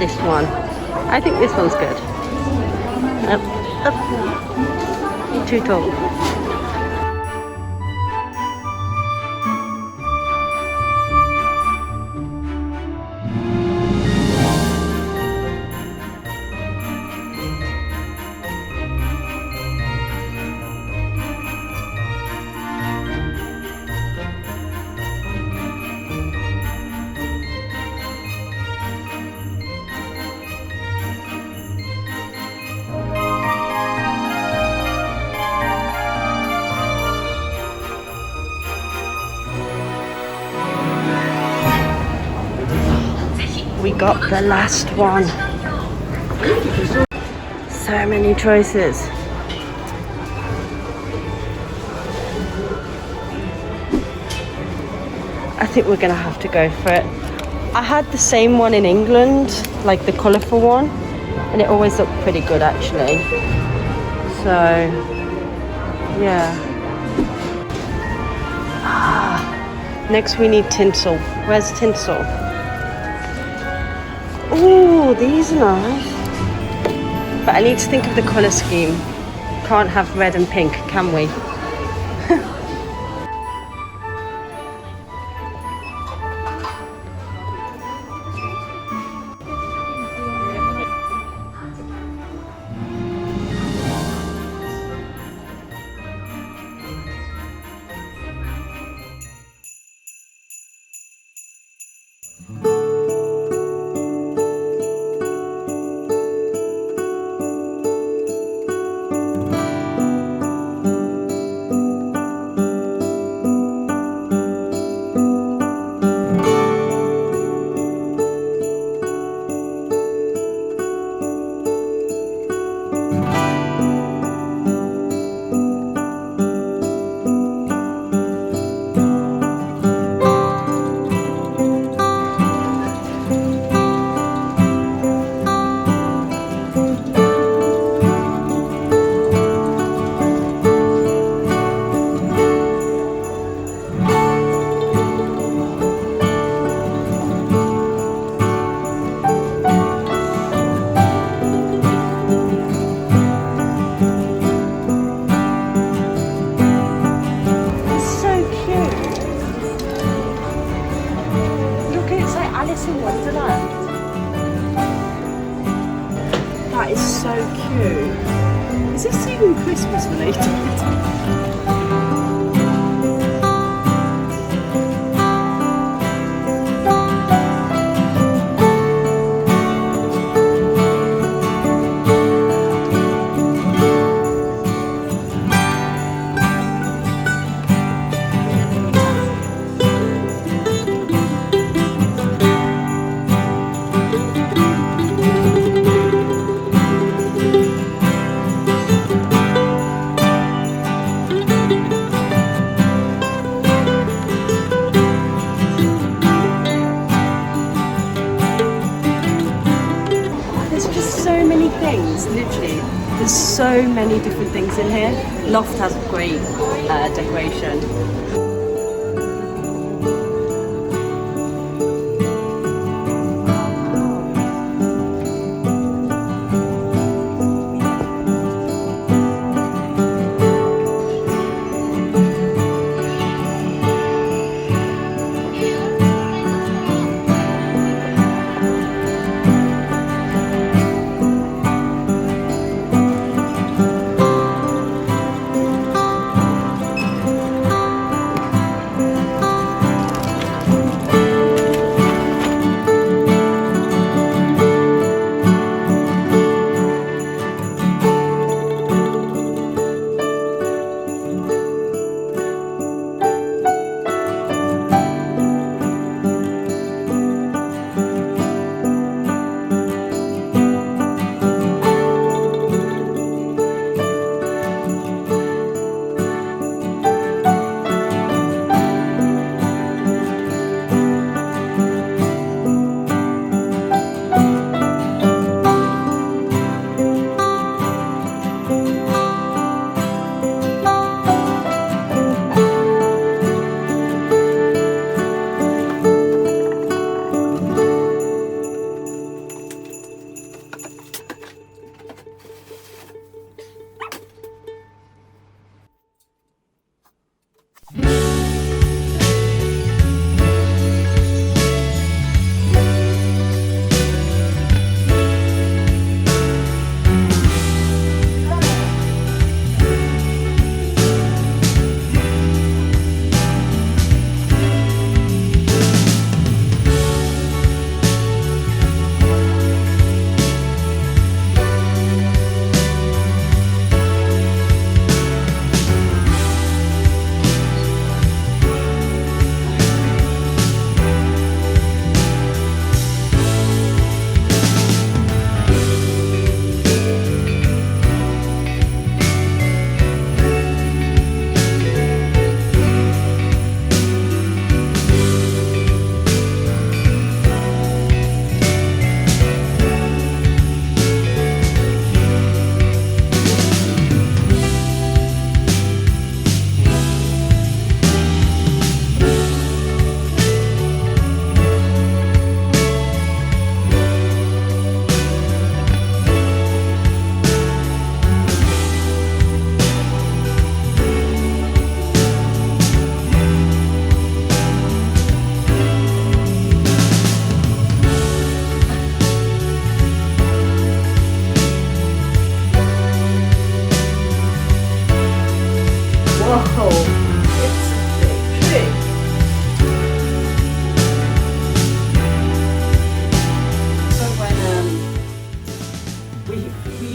this one. I think this one's good. Up, up. Too tall. We got the last one. So many choices. I think we're gonna have to go for it. I had the same one in England, like the colourful one, and it always looked pretty good actually. So, yeah. Next we need tinsel. Where's tinsel? Oh, these are nice. But I need to think of the colour scheme. Can't have red and pink, can we? That is so cute. Is this even Christmas related? Literally, there's so many different things in here. Loft has great decoration.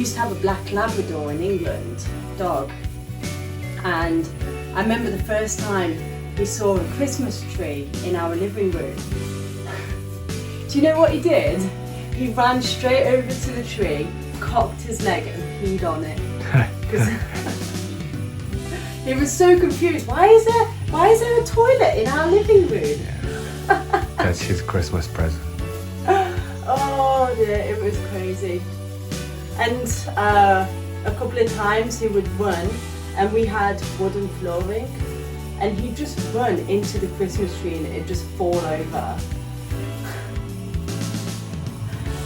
used to have a black Labrador in England, dog. And I remember the first time we saw a Christmas tree in our living room. Do you know what he did? He ran straight over to the tree, cocked his leg and peed on it. He was so confused. Why is there a toilet in our living room? Yeah. That's his Christmas present. Oh dear, it was crazy. And a couple of times he would run, and we had wooden flooring, and he'd just run into the Christmas tree and it'd just fall over.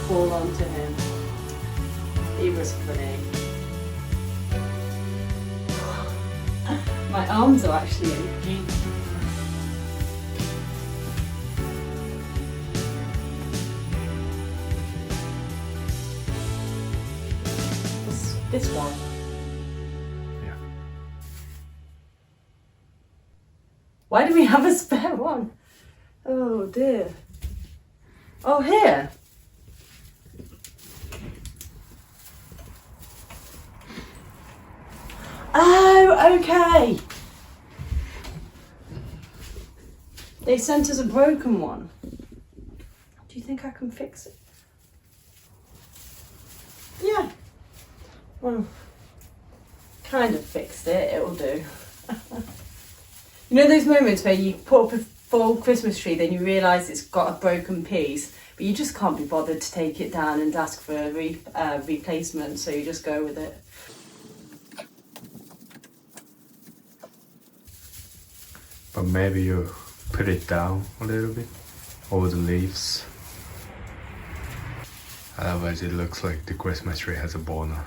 Fall onto him. He was funny. My arms are actually in pain. This one. Yeah. Why do we have a spare one? Oh dear. Oh, here. Oh, okay. They sent us a broken one. Do you think I can fix it? Yeah. Well, kind of fixed it, it'll do. You know those moments where you put up a full Christmas tree, then you realise it's got a broken piece, but you just can't be bothered to take it down and ask for a replacement, so you just go with it. But maybe you put it down a little bit, over the leaves. Otherwise it looks like the Christmas tree has a boner.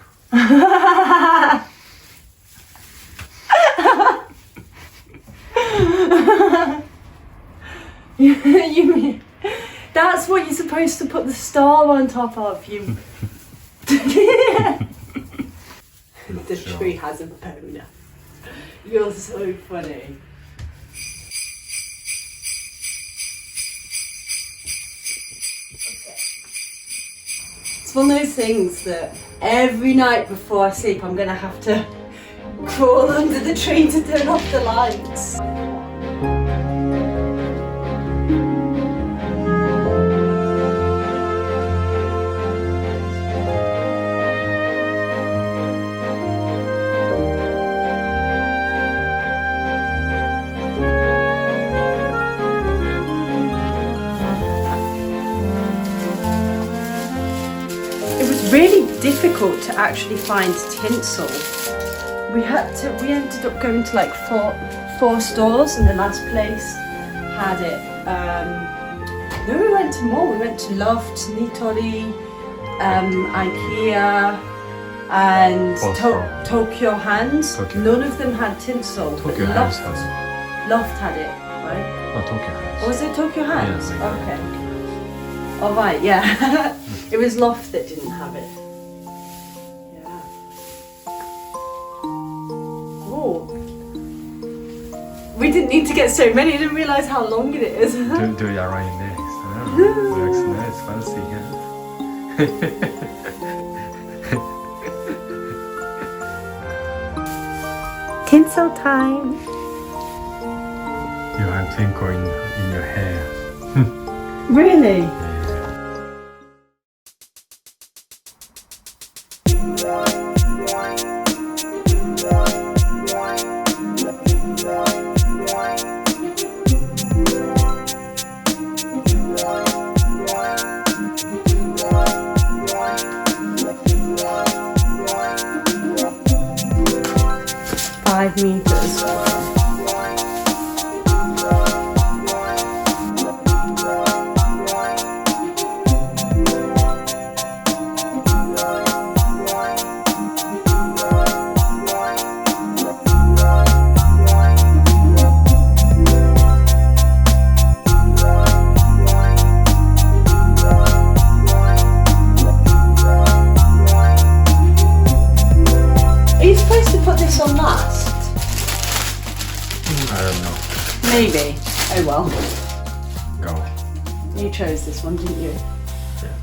You mean that's what you're supposed to put the star on top of? You. The tree has a boner. You're so funny. It's one of those things that every night before I sleep I'm gonna have to crawl under the tree to turn off the lights. Really difficult to actually find tinsel. We ended up going to like four stores, and the last place had it. Then we went to more. We went to Loft, Nitori, Ikea, and Tokyu Hands. None of them had tinsel. Tokyu Hands has. Loft had it, right? Oh, Tokyu Hands. Or was it Tokyu Hands? Yeah, okay. Oh right, yeah. It was Loft that didn't have it. Yeah. Oh. We didn't need to get so many. I didn't realise how long it is. Do you right next? Oh, looks nice, fancy, yeah. Tinsel time. You have tinkle in your hair. Really? Yeah. 5 meters. On last? I don't know. Maybe. Oh well. Go. You chose this one, didn't you? Yeah.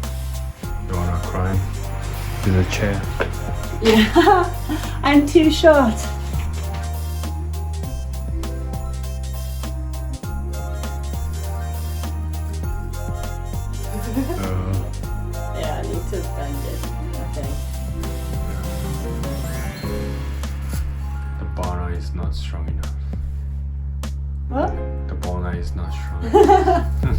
You wanna climb? in the chair. Yeah, I'm too short. Yeah, I need to bend it, I think. The boner is not strong enough. What? The boner is not strong enough.